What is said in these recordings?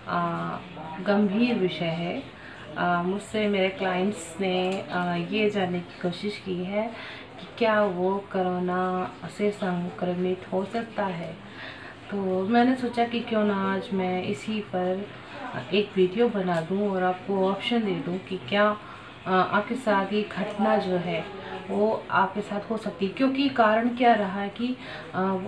गंभीर विषय है। मुझसे मेरे क्लाइंट्स ने ये जानने की कोशिश की है कि क्या वो कोरोना से संक्रमित हो सकता है। तो मैंने सोचा कि क्यों ना आज मैं इसी पर एक वीडियो बना दूं और आपको ऑप्शन दे दूं कि क्या आपके साथ ये घटना जो है वो आपके साथ हो सकती है। क्योंकि कारण क्या रहा है कि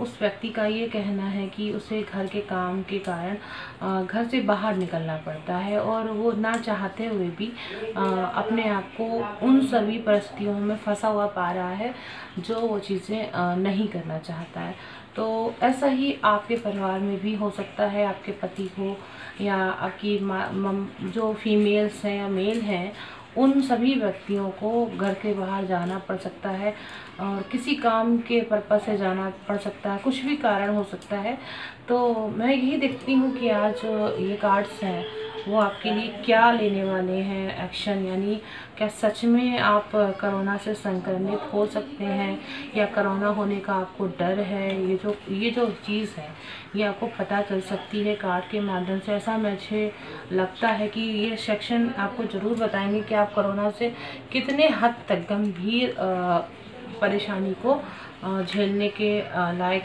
उस व्यक्ति का ये कहना है कि उसे घर के काम के कारण घर से बाहर निकलना पड़ता है और वो ना चाहते हुए भी अपने आप को उन सभी परिस्थितियों में फंसा हुआ पा रहा है जो वो चीज़ें नहीं करना चाहता है। तो ऐसा ही आपके परिवार में भी हो सकता है। आपके पति को या आपकी जो फीमेल्स हैं या मेल हैं, उन सभी व्यक्तियों को घर के बाहर जाना पड़ सकता है और किसी काम के पर्पस से जाना पड़ सकता है, कुछ भी कारण हो सकता है। तो मैं यही देखती हूँ कि आज ये कार्ड्स हैं वो आपके लिए क्या लेने वाले हैं एक्शन, यानी क्या सच में आप कोरोना से संक्रमित हो सकते हैं या कोरोना होने का आपको डर है। ये जो चीज़ है ये आपको पता चल सकती है कार्ड के माध्यम से। ऐसा मुझे लगता है कि ये सेक्शन आपको ज़रूर बताएंगे कि आप कोरोना से कितने हद तक गंभीर परेशानी को झेलने के लायक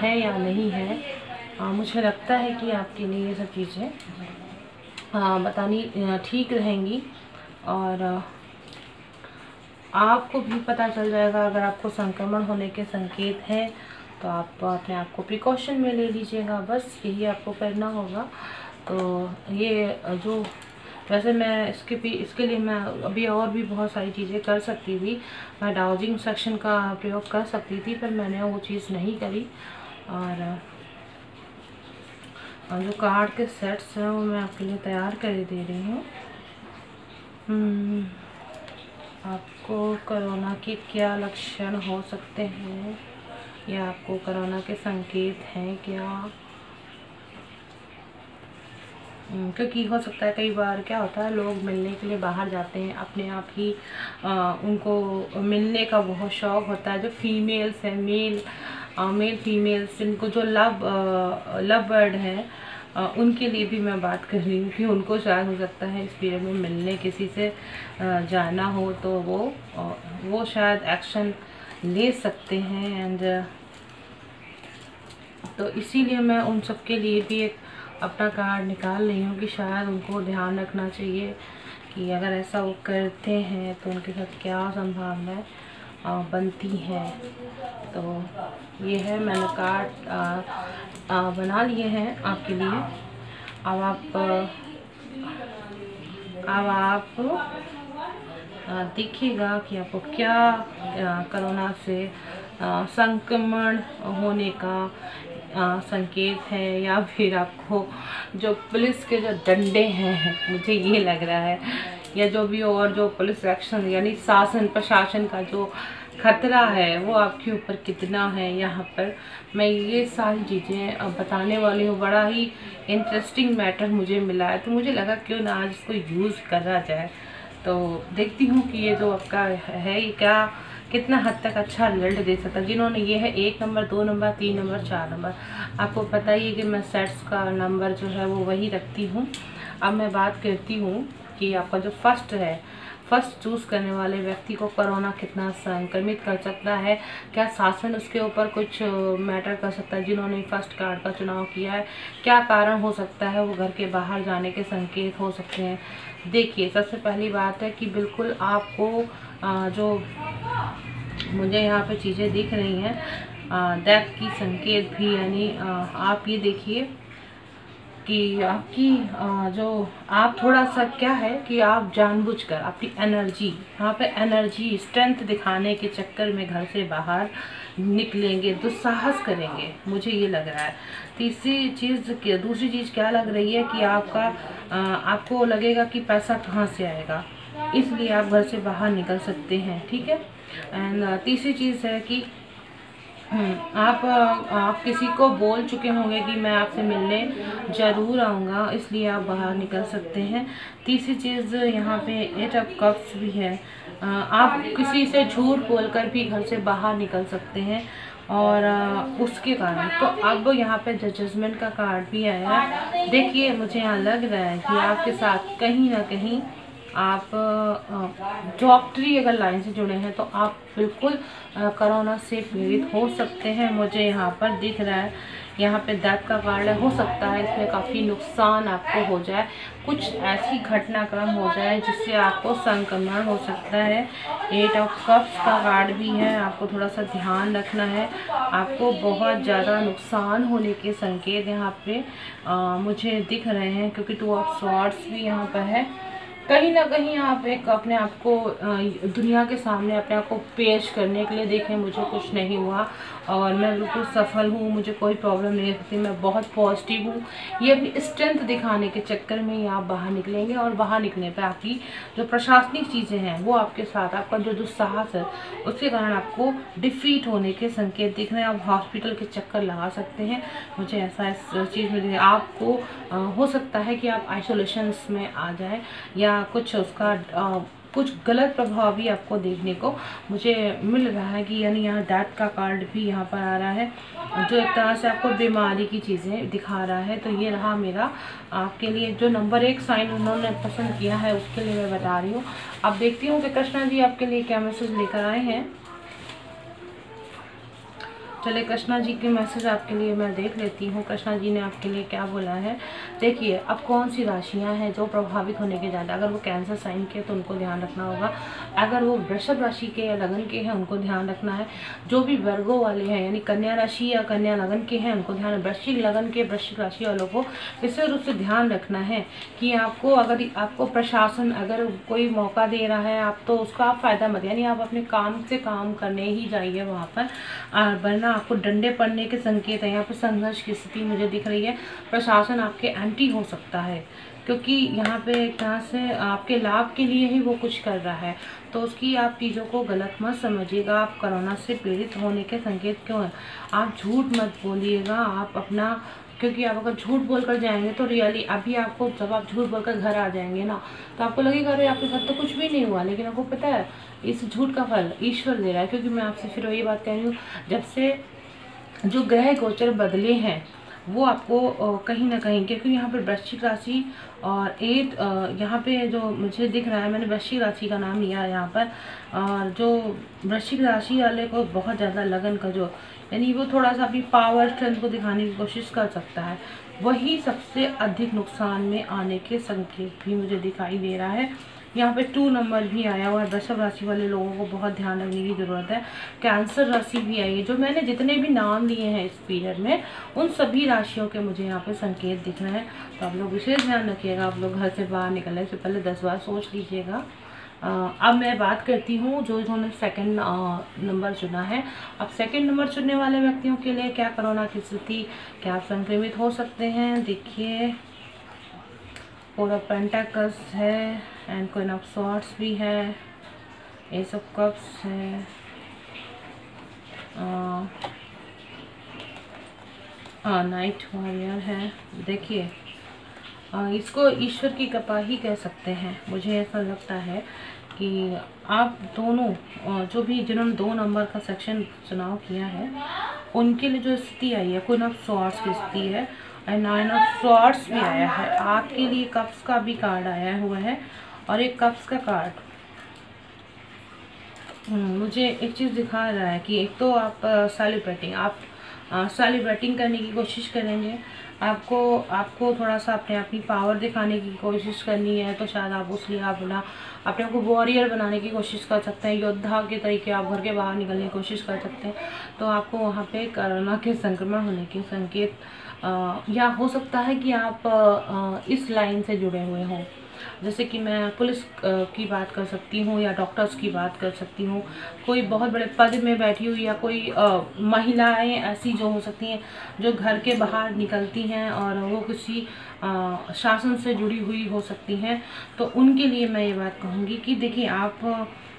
हैं या नहीं है। मुझे लगता है कि आपके लिए ये सब चीज़ें बतानी ठीक रहेंगी और आपको भी पता चल जाएगा। अगर आपको संक्रमण होने के संकेत हैं तो आप अपने आप को प्रिकॉशन में ले लीजिएगा, बस यही आपको करना होगा। तो ये जो वैसे मैं इसके लिए मैं अभी और भी बहुत सारी चीज़ें कर सकती थी। मैं डाउजिंग सेक्शन का प्रयोग कर सकती थी पर मैंने वो चीज़ नहीं करी। और जो कार्ड के सेट्स हैं वो मैं आपके लिए तैयार कर दे रही हूँ। आपको कोरोना के क्या लक्षण हो सकते हैं या आपको कोरोना के संकेत हैं क्या। क्योंकि हो सकता है कई बार क्या होता है, लोग मिलने के लिए बाहर जाते हैं, अपने आप ही उनको मिलने का बहुत शौक़ होता है। जो फीमेल्स हैं, मेल फीमेल्स, इनको जो लव बर्ड हैं, उनके लिए भी मैं बात कर रही हूँ कि उनको शायद हो सकता है इस पीरियड में मिलने किसी से जाना हो तो वो शायद एक्शन ले सकते हैं। एंड तो इसीलिए मैं उन सब के लिए भी एक अपना कार्ड निकाल रही हूँ कि शायद उनको ध्यान रखना चाहिए कि अगर ऐसा वो करते हैं तो उनके साथ क्या संभावनाएं बनती हैं। तो ये है, मैंने कार्ड बना लिए हैं आपके लिए। अब आप देखिएगा कि आपको क्या कोरोना से संक्रमण होने का संकेत है या फिर आपको जो पुलिस के जो डंडे हैं, मुझे ये लग रहा है, या जो भी और जो पुलिस एक्शन यानी शासन प्रशासन का जो खतरा है वो आपके ऊपर कितना है। यहाँ पर मैं ये सारी चीज़ें बताने वाली हूँ। बड़ा ही इंटरेस्टिंग मैटर मुझे मिला है तो मुझे लगा क्यों ना आज इसको यूज़ करा जाए। तो देखती हूँ कि ये जो आपका है ये क्या कितना हद तक अच्छा रिजल्ट दे सकता है। जिन्होंने ये है 1 नंबर, 2 नंबर, 3 नंबर, 4 नंबर, आपको पता ही है कि मैं सेट्स का नंबर जो है वो वही रखती हूँ। अब मैं बात करती हूँ कि आपका जो फर्स्ट चूज़ करने वाले व्यक्ति को कोरोना कितना संक्रमित कर सकता है, क्या शासन उसके ऊपर कुछ मैटर कर सकता है। जिन्होंने फर्स्ट कार्ड का चुनाव किया है, क्या कारण हो सकता है वो घर के बाहर जाने के संकेत हो सकते हैं। देखिए, सबसे पहली बात है कि बिल्कुल आपको जो मुझे यहाँ पे चीज़ें दिख रही हैं डेथ की संकेत भी, यानी आप ये देखिए कि आपकी जो आप थोड़ा सा क्या है कि आप जानबूझकर अपनी एनर्जी यहाँ पे एनर्जी स्ट्रेंथ दिखाने के चक्कर में घर से बाहर निकलेंगे, दुस्साहस करेंगे, मुझे ये लग रहा है। दूसरी चीज़ क्या लग रही है कि आपको लगेगा कि पैसा कहाँ से आएगा, इसलिए आप घर से बाहर निकल सकते हैं, ठीक है। एंड तीसरी चीज़ है कि आप किसी को बोल चुके होंगे कि मैं आपसे मिलने ज़रूर आऊँगा, इसलिए आप बाहर निकल सकते हैं। तीसरी चीज़ यहाँ पे 8 ऑफ कप्स भी है। आप किसी से झूठ बोलकर भी घर से बाहर निकल सकते हैं और उसके कारण तो अब यहाँ पे जजमेंट का कार्ड भी आया है। देखिए मुझे यहाँ लग रहा है कि आपके साथ कहीं ना कहीं आप डॉक्टरी अगर लाइन से जुड़े हैं तो आप बिल्कुल कोरोना से पीड़ित हो सकते हैं। मुझे यहाँ पर दिख रहा है, यहाँ पे डेथ का कार्ड है। हो सकता है इसमें काफ़ी नुकसान आपको हो जाए, कुछ ऐसी घटनाक्रम हो जाए जिससे आपको संक्रमण हो सकता है। 8 ऑफ कप्स का कार्ड भी है, आपको थोड़ा सा ध्यान रखना है। आपको बहुत ज़्यादा नुकसान होने के संकेत यहाँ पे मुझे दिख रहे हैं, क्योंकि 2 ऑफ स्वॉर्ड्स भी यहाँ पर है। कहीं ना कहीं आप एक अपने आप को दुनिया के सामने अपने आप को पेश करने के लिए देखें, मुझे कुछ नहीं हुआ और मैं बिल्कुल सफल हूँ, मुझे कोई प्रॉब्लम नहीं होती, मैं बहुत पॉजिटिव हूँ। ये अपनी स्ट्रेंथ दिखाने के चक्कर में ही आप बाहर निकलेंगे और बाहर निकलने पर आपकी जो प्रशासनिक चीज़ें हैं वो आपके साथ, आपका जो दुस्साहस है उसके कारण आपको डिफीट होने के संकेत दिख रहे हैं। आप हॉस्पिटल के चक्कर लगा सकते हैं, मुझे ऐसा इस चीज़ में आपको हो सकता है कि आप आइसोलेशन में आ जाए या कुछ उसका कुछ गलत प्रभाव भी आपको देखने को मुझे मिल रहा है। कि यानी यहाँ डेथ का कार्ड भी यहाँ पर आ रहा है, जो एक तरह से आपको बीमारी की चीज़ें दिखा रहा है। तो ये रहा मेरा आपके लिए जो नंबर 1 साइन उन्होंने पसंद किया है उसके लिए मैं बता रही हूँ। अब देखती हूँ कि कृष्णा जी आपके लिए क्या मैसेज लेकर आए हैं। चलिए कृष्णा जी के मैसेज आपके लिए मैं देख लेती हूँ, कृष्णा जी ने आपके लिए क्या बोला है। देखिए अब कौन सी राशियाँ हैं जो प्रभावित होने के ज़्यादा, अगर वो कैंसर साइन के तो उनको ध्यान रखना होगा, अगर वो वृषभ राशि के या लगन के हैं उनको ध्यान रखना है, जो भी वर्गों वाले हैं यानी कन्या राशि या कन्या लगन के हैं उनको ध्यान, वृश्चिक लगन के वृश्चिक राशि वालों को विशेष रूप से ध्यान रखना है कि आपको अगर आपको प्रशासन अगर कोई मौका दे रहा है आप तो उसका आप फ़ायदा मत, यानी आप अपने काम से काम करने ही जाइए वहाँ पर, वरना आपको डंडे पड़ने के संकेत है। यहाँ पर संघर्ष की स्थिति मुझे दिख रही है, प्रशासन आपके एंटी हो सकता है क्योंकि यहाँ पे एक तरह से आपके लाभ के लिए ही वो कुछ कर रहा है, तो उसकी आप चीज़ों को गलत मत समझिएगा। आप कोरोना से पीड़ित होने के संकेत क्यों हैं, आप झूठ मत बोलिएगा, आप अपना, क्योंकि आप अगर झूठ बोलकर जाएंगे तो रियली अभी आपको जब आप झूठ बोलकर घर आ जाएंगे ना तो आपको लगेगा अरे आपके साथ तो कुछ भी नहीं हुआ, लेकिन आपको पता है इस झूठ का फल ईश्वर दे रहा है। क्योंकि मैं आपसे फिर वही बात कह रही हूँ, जब से जो ग्रह गोचर बदले हैं वो आपको कहीं ना कहीं, क्योंकि यहाँ पर वृश्चिक राशि और 8 यहाँ पे जो मुझे दिख रहा है, मैंने वृश्चिक राशि का नाम लिया है यहाँ पर, और जो वृश्चिक राशि वाले को बहुत ज़्यादा लगन का जो यानी वो थोड़ा सा अपनी पावर स्ट्रेंथ को दिखाने की कोशिश कर सकता है, वही सबसे अधिक नुकसान में आने के संकेत भी मुझे दिखाई दे रहा है। यहाँ पे 2 नंबर भी आया हुआ है, वृषभ राशि वाले लोगों को बहुत ध्यान रखने की ज़रूरत है। कैंसर राशि भी आई है, जो मैंने जितने भी नाम लिए हैं इस पीरियड में उन सभी राशियों के मुझे यहाँ पे संकेत दिख रहे हैं। तो आप लोग विशेष ध्यान रखिएगा, आप लोग घर से बाहर निकलने से पहले 10 बार सोच लीजिएगा। अब मैं बात करती हूँ जो इन्होंने सेकंड नंबर चुना है। अब सेकंड नंबर चुनने वाले व्यक्तियों के लिए क्या कोरोना की स्थिति, क्या आप संक्रमित हो सकते हैं। देखिए 4 ऑफ पेंटाकल्स है एंड क्वीन ऑफ स्वॉर्ड्स भी है, एस ऑफ कप्स है, नाइट वॉरियर है। देखिए इसको ईश्वर की कृपा ही कह सकते हैं। मुझे ऐसा लगता है कि आप दोनों जो भी जिन्होंने 2 नंबर का सेक्शन चुनाव किया है उनके लिए जो स्थिति आई है, क्वीन ऑफ स्वॉर्ड्स की स्थिति है एंड 9 ऑफ स्वॉर्ड्स भी आया है। आपके लिए कप्स का भी कार्ड आया हुआ है और एक कप्स का कार्ड मुझे एक चीज़ दिखा रहा है कि एक तो आप सेलिब्रेटिंग करने की कोशिश करेंगे, आपको थोड़ा सा अपनी पावर दिखाने की कोशिश करनी है, तो शायद आप उसलिए आप अपने को वॉरियर बनाने की कोशिश कर सकते हैं, योद्धा के तरीके आप घर के बाहर निकलने की कोशिश कर सकते हैं। तो आपको वहाँ पे कोरोना के संक्रमण होने के संकेत या हो सकता है कि आप इस लाइन से जुड़े हुए हों, जैसे कि मैं पुलिस की बात कर सकती हूँ या डॉक्टर्स की बात कर सकती हूँ, कोई बहुत बड़े पद में बैठी हुई या कोई महिलाएं ऐसी जो हो सकती हैं जो घर के बाहर निकलती हैं और वो किसी शासन से जुड़ी हुई हो सकती हैं। तो उनके लिए मैं ये बात कहूँगी कि देखिए आप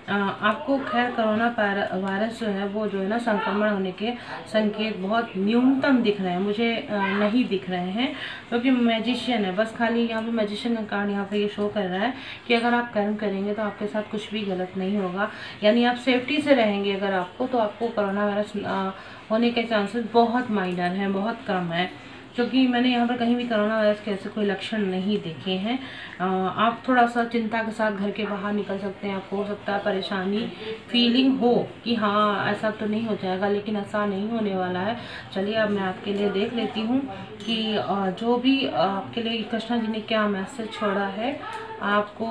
आपको खैर कोरोना वायरस जो है वो जो है ना संक्रमण होने के संकेत बहुत न्यूनतम दिख रहे हैं, मुझे नहीं दिख रहे हैं, क्योंकि मैजिशियन है, बस खाली यहाँ पे मैजिशियन का कार्ड यहाँ पे ये शो कर रहा है कि अगर आप कर्म करेंगे तो आपके साथ कुछ भी गलत नहीं होगा, यानी आप सेफ्टी से रहेंगे अगर आपको, तो आपको कोरोना वायरस होने के चांसेस बहुत माइनर हैं, बहुत कम है, क्योंकि मैंने यहाँ पर कहीं भी कोरोना वायरस के ऐसे कोई लक्षण नहीं देखे हैं। आप थोड़ा सा चिंता के साथ घर के बाहर निकल सकते हैं, आपको हो सकता है परेशानी फीलिंग हो कि हाँ ऐसा तो नहीं हो जाएगा, लेकिन ऐसा नहीं होने वाला है। चलिए अब मैं आपके लिए देख लेती हूँ कि जो भी आपके लिए कृष्णा जी ने क्या मैसेज छोड़ा है, आपको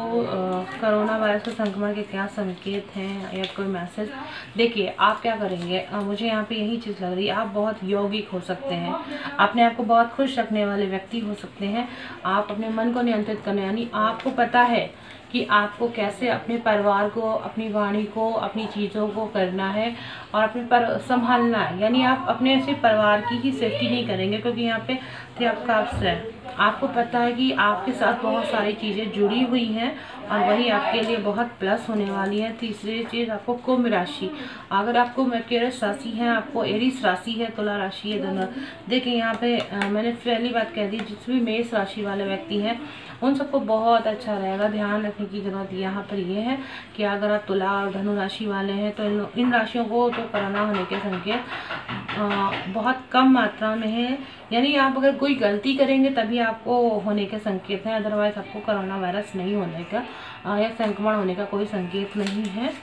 कोरोना वायरस के संक्रमण के क्या संकेत हैं या कोई मैसेज। देखिए आप क्या करेंगे, मुझे यहाँ पे यही चीज़ लग रही है, आप बहुत यौगिक हो सकते हैं, अपने आप को बहुत खुश रखने वाले व्यक्ति हो सकते हैं, आप अपने मन को नियंत्रित करने, यानी आपको पता है कि आपको कैसे अपने परिवार को, अपनी वाणी को, अपनी चीज़ों को करना है और अपने पर संभालना है, यानी आप अपने सिर्फ परिवार की ही सेफ्टी नहीं करेंगे, क्योंकि यहाँ पे थ्री ऑफ कप्स है, आपको पता है कि आपके साथ बहुत सारी चीज़ें जुड़ी हुई हैं और वही आपके लिए बहुत प्लस होने वाली है। तीसरी चीज़ आपको कुंभ राशि, अगर आपको मर्क्यूरस राशि है, आपको एरीस राशि है, तुला राशि है, दोनों देखिए यहाँ पे मैंने पहली बात कह दी, जिस भी मेष राशि वाले व्यक्ति हैं उन सबको बहुत अच्छा रहेगा। ध्यान रखने की जरूरत यहाँ पर ये है कि अगर आप तुला और धनु राशि वाले हैं तो इन राशियों को तो कोरोना होने के संकेत बहुत कम मात्रा में है, यानी आप अगर कोई गलती करेंगे तभी आपको होने के संकेत हैं, अदरवाइज आपको कोरोना वायरस नहीं होने का या संक्रमण होने का कोई संकेत नहीं है।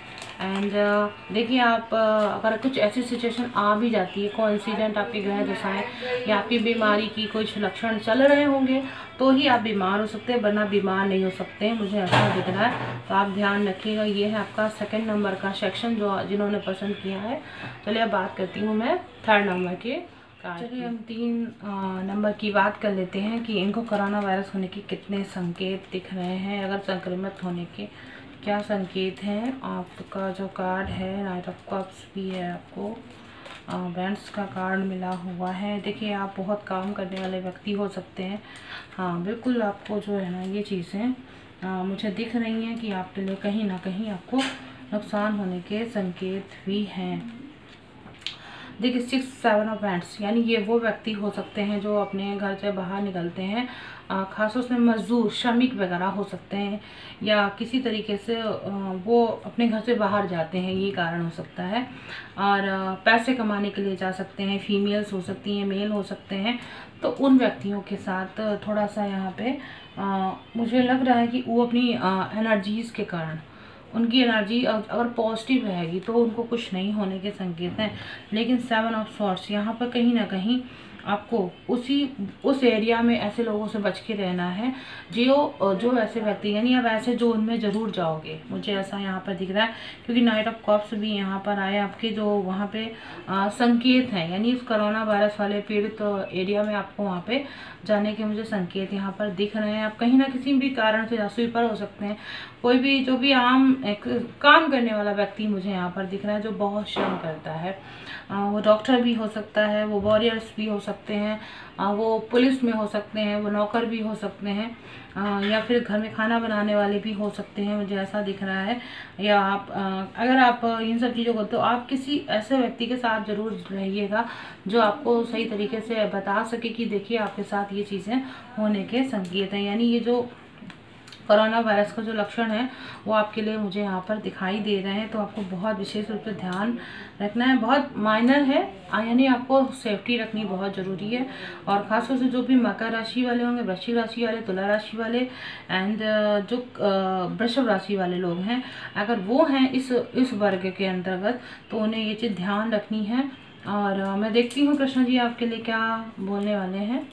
एंड देखिए आप अगर कुछ ऐसी सिचुएशन आ भी जाती है, कोइंसिडेंट आपकी ग्रह दशाएं या आपकी बीमारी की कुछ लक्षण चल रहे होंगे तो ही आप बीमार हो सकते हैं, वरना बीमार नहीं हो सकते हैं, मुझे ऐसा दिख रहा है, तो आप ध्यान रखिएगा। ये है आपका सेकंड नंबर का सेक्शन जो जिन्होंने पसंद किया है। चलिए अब बात करती हूँ मैं थर्ड नंबर के। चलिए हम 3 नंबर की बात कर लेते हैं कि इनको कोरोना वायरस होने के कितने संकेत दिख रहे हैं, अगर संक्रमित होने के क्या संकेत हैं। आपका जो कार्ड है नाइट ऑफ कप्स भी है, आपको बैंड्स का कार्ड मिला हुआ है। देखिए आप बहुत काम करने वाले व्यक्ति हो सकते हैं, हाँ बिल्कुल आपको जो है ना ये चीज़ें मुझे दिख रही हैं कि आपके लिए कहीं ना कहीं आपको नुकसान होने के संकेत भी हैं। देखिए 6 7 ऑफ बैंड्स, यानी ये वो व्यक्ति हो सकते हैं जो अपने घर से बाहर निकलते हैं, खासतौर से मजदूर श्रमिक वगैरह हो सकते हैं, या किसी तरीके से वो अपने घर से बाहर जाते हैं, ये कारण हो सकता है, और पैसे कमाने के लिए जा सकते हैं, फीमेल्स हो सकती हैं, मेल हो सकते हैं, तो उन व्यक्तियों के साथ थोड़ा सा यहाँ पे मुझे लग रहा है कि वो अपनी एनर्जीज़ के कारण, उनकी एनर्जी अगर पॉजिटिव रहेगी तो उनको कुछ नहीं होने के संकेत हैं। लेकिन 7 ऑफ स्वॉर्ड्स यहाँ पर कहीं ना कहीं आपको उस एरिया में ऐसे लोगों से बच के रहना है जो ऐसे व्यक्ति, यानी आप ऐसे जोन में ज़रूर जाओगे, मुझे ऐसा यहाँ पर दिख रहा है, क्योंकि नाइट ऑफ कप्स भी यहाँ पर आए आपके जो वहाँ पे संकेत हैं, यानी इस कोरोना वायरस वाले पीड़ित एरिया में आपको वहाँ पे जाने के मुझे संकेत यहाँ पर दिख रहे हैं। आप कहीं ना किसी भी कारण से स्वीपर हो सकते हैं, कोई भी जो भी आम एक काम करने वाला व्यक्ति मुझे यहाँ पर दिख रहा है जो बहुत श्रम करता है, वो डॉक्टर भी हो सकता है, वो वॉरियर्स भी हो सकते हैं, वो पुलिस में हो सकते हैं, वो नौकर भी हो सकते हैं, या फिर घर में खाना बनाने वाले भी हो सकते हैं, मुझे ऐसा दिख रहा है। या आप अगर आप इन सब चीज़ों को, तो आप किसी ऐसे व्यक्ति के साथ ज़रूर रहिएगा जो आपको सही तरीके से बता सके कि देखिए आपके साथ ये चीज़ें होने के संकेत हैं, यानी ये जो कोरोना वायरस का जो लक्षण है वो आपके लिए मुझे यहाँ पर दिखाई दे रहे हैं, तो आपको बहुत विशेष रूप से ध्यान रखना है, बहुत माइनर है, यानी आपको सेफ्टी रखनी बहुत ज़रूरी है। और ख़ासतौर से जो भी मकर राशि वाले होंगे, वृश्चिक राशि वाले, तुला राशि वाले एंड जो वृषभ राशि वाले लोग हैं, अगर वो हैं इस वर्ग के अंतर्गत, तो उन्हें ये चीज़ ध्यान रखनी है। और मैं देखती हूँ कृष्णा जी आपके लिए क्या बोलने वाले हैं,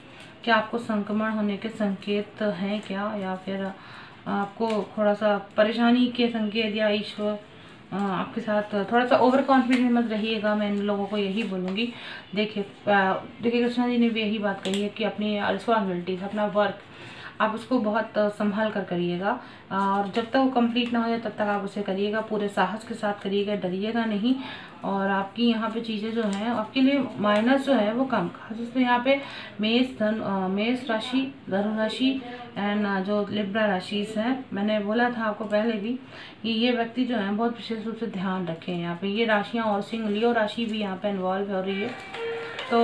क्या आपको संक्रमण होने के संकेत हैं क्या, या फिर आपको थोड़ा सा परेशानी के संकेत, या ईश्वर आपके साथ थोड़ा सा ओवर कॉन्फिडेंट मत रहिएगा, मैं इन लोगों को यही बोलूँगी। देखिए कृष्णा जी ने भी यही बात कही है कि अपनी रिस्पॉन्सिबिलिटीज, अपना वर्क, आप उसको बहुत संभाल कर करिएगा, और जब तक वो कंप्लीट ना हो जाए तब तक आप उसे करिएगा, पूरे साहस के साथ करिएगा, डरिएगा नहीं। और आपकी यहाँ पे चीज़ें जो हैं आपके लिए माइनस जो है वो कम, खास तो यहाँ पे मेष राशि, धनु राशि एंड जो लिब्रा राशि हैं, मैंने बोला था आपको पहले भी कि ये व्यक्ति जो है बहुत विशेष रूप से ध्यान रखें यहाँ पे ये राशियाँ। और सिंह लियो राशि भी यहाँ पे इन्वॉल्व हो रही है। तो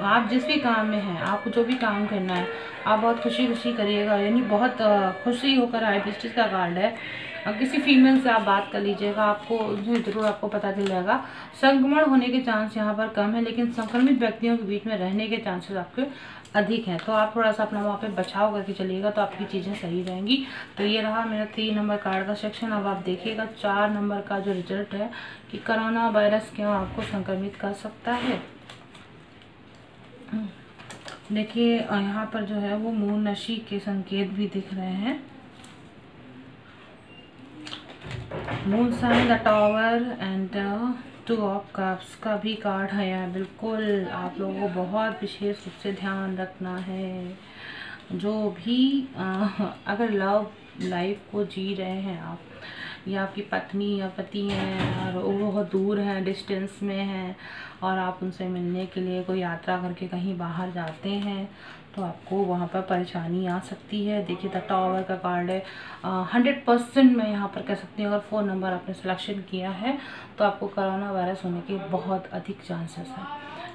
आप जिस भी काम में हैं, आपको जो भी काम करना है आप बहुत खुशी खुशी करिएगा, यानी बहुत खुशी होकर हाई प्रीस्टेस का कार्ड है। किसी फीमेल से आप बात कर लीजिएगा, आपको ज़रूर आपको पता चल जाएगा। संक्रमण होने के चांस यहाँ पर कम है, लेकिन संक्रमित व्यक्तियों के बीच में रहने के चांसेस आपके अधिक हैं। तो आप थोड़ा सा अपना वहाँ पे बचाव करके चलिएगा तो आपकी चीज़ें सही रहेंगी। तो ये रहा मेरा 3 नंबर कार्ड का सेक्शन। अब आप देखिएगा 4 नंबर का जो रिजल्ट है कि कोरोना वायरस क्यों आपको संक्रमित कर सकता है। देखिए यहाँ पर जो है वो मून नशी के संकेत भी दिख रहे हैं। Moon sign, the tower and 2 of cups का भी कार्ड है यहाँ। बिल्कुल आप लोगों को बहुत विशेष रूप से ध्यान रखना है। जो भी अगर लव लाइफ को जी रहे हैं आप, या आपकी पत्नी या पति हैं और वो बहुत दूर हैं, डिस्टेंस में हैं, और आप उनसे मिलने के लिए कोई यात्रा करके कहीं बाहर जाते हैं तो आपको वहाँ पर परेशानी आ सकती है। देखिए द टावर का कार्ड है। 100% मैं यहाँ पर कह सकती हूँ, अगर 4 नंबर आपने सिलेक्शन किया है तो आपको कोरोना वायरस होने के बहुत अधिक चांसेस हैं।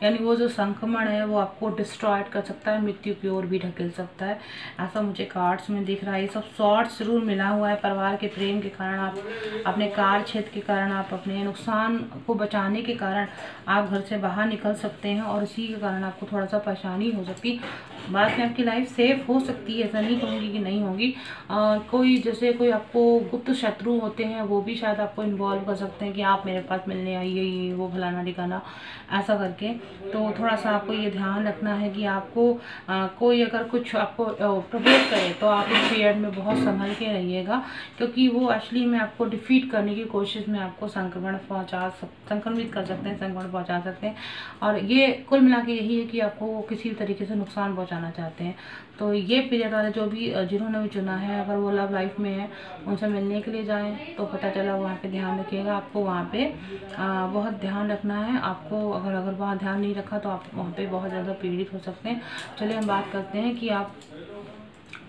यानी वो जो संक्रमण है वो आपको डिस्ट्रॉयड कर सकता है, मृत्यु की ओर भी ढकेल सकता है, ऐसा मुझे कार्ड्स में दिख रहा है। ये सब शॉर्ट जरूर मिला हुआ है। परिवार के प्रेम के कारण, आप अपने कार्य क्षेत्र के कारण, आप अपने नुकसान को बचाने के कारण आप घर से बाहर निकल सकते हैं, और इसी के कारण आपको थोड़ा सा परेशानी हो सकती है। बाद में आपकी लाइफ सेफ हो सकती है, ऐसा नहीं कहूँगी कि नहीं होगी। कोई जैसे कोई आपको गुप्त शत्रु होते हैं वो भी शायद आपको इन्वॉल्व कर सकते हैं कि आप मेरे पास मिलने आइए, ये वो फलाना ठिकाना ऐसा करके। तो थोड़ा सा आपको ये ध्यान रखना है कि आपको कोई अगर कुछ आपको प्रपोज करे तो आप इस पीरियड में बहुत संभल के रहिएगा, क्योंकि वो एक्चुअली में आपको डिफीट करने की कोशिश में आपको संक्रमित कर सकते हैं, संक्रमण पहुंचा सकते हैं। और ये कुल मिला के यही है कि आपको वो किसी तरीके से नुकसान पहुंचाना चाहते हैं। तो ये पीरियड वाले जो भी जिन्होंने भी चुना है, अगर वो लव लाइफ में है, उनसे मिलने के लिए जाएं तो पता चला वहाँ पे ध्यान रखिएगा। आपको वहाँ पे बहुत ध्यान रखना है। आपको अगर वहाँ ध्यान नहीं रखा तो आप वहाँ पे बहुत ज़्यादा पीड़ित हो सकते हैं। चलिए हम बात करते हैं कि आप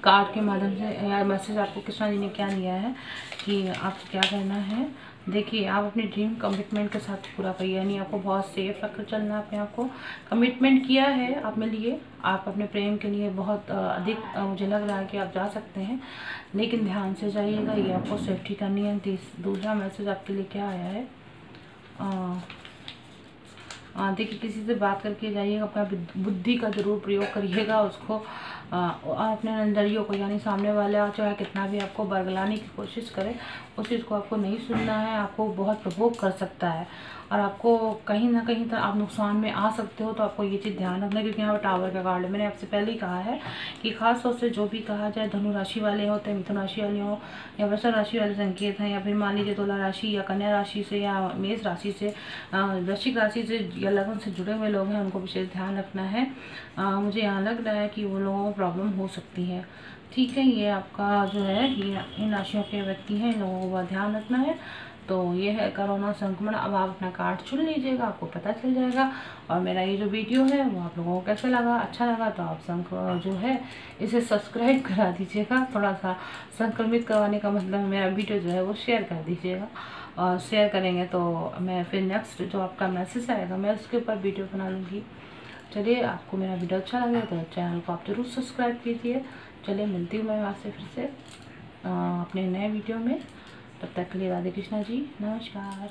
कार्ड के माध्यम से या मैसेज आपको कृष्णा जी ने क्या दिया है कि आपको क्या करना है। देखिए आप अपनी ड्रीम कमिटमेंट के साथ पूरा करिए, यानी आपको बहुत सेफ रखकर चलना है। अपने आपको कमिटमेंट किया है आप में लिए, आप अपने प्रेम के लिए बहुत अधिक मुझे लग रहा है कि आप जा सकते हैं, लेकिन ध्यान से जाइएगा, ये आपको सेफ्टी करनी है। दूसरा मैसेज आपके लिए क्या आया है, देखिए किसी से बात करके जाइएगा, अपना बुद्धि का ज़रूर प्रयोग करिएगा, उसको अपने नज़रियों को, यानी सामने वाला चाहे कितना भी आपको बरगलाने की कोशिश करे उस चीज़ को आपको नहीं सुनना है। आपको बहुत प्रभोग कर सकता है और आपको कहीं ना कहीं तक आप नुकसान में आ सकते हो। तो आपको ये चीज़ ध्यान रखना है, क्योंकि यहाँ पर टावर का कार्ड है। मैंने आपसे पहले ही कहा है कि खास तौर से जो भी कहा जाए, धनु राशि वाले होते हैं, मिथुन राशि वाले हों या वृषभ राशि वाले संकेत हैं, या फिर मान लीजिए तुला राशि या कन्या राशि से या मेष राशि से, वृश्चिक राशि से या लगन से जुड़े हुए लोग हैं, उनको विशेष ध्यान रखना है। मुझे यहाँ लग रहा है कि वो लोगों को प्रॉब्लम हो सकती है। ठीक है, ये आपका जो है ये इन राशियों के व्यक्ति हैं, इन लोगों को बहुत ध्यान रखना है। तो ये है कोरोना संक्रमण। अब आप अपना कार्ड चुन लीजिएगा, आपको पता चल जाएगा। और मेरा ये जो वीडियो है वो आप लोगों को कैसे लगा, अच्छा लगा तो आप जो है इसे सब्सक्राइब करा दीजिएगा। थोड़ा सा संक्रमित करवाने का मतलब मेरा वीडियो जो है वो शेयर कर दीजिएगा, और शेयर करेंगे तो मैं फिर नेक्स्ट जो आपका मैसेज आएगा मैं उसके ऊपर वीडियो बना लूँगी। चलिए, आपको मेरा वीडियो अच्छा लगे तो चैनल को आप ज़रूर सब्सक्राइब कीजिए। चलिए, मिलती हूँ मैं आपसे फिर से अपने नए वीडियो में। तब तक के लिए राधे कृष्णा जी, नमस्कार।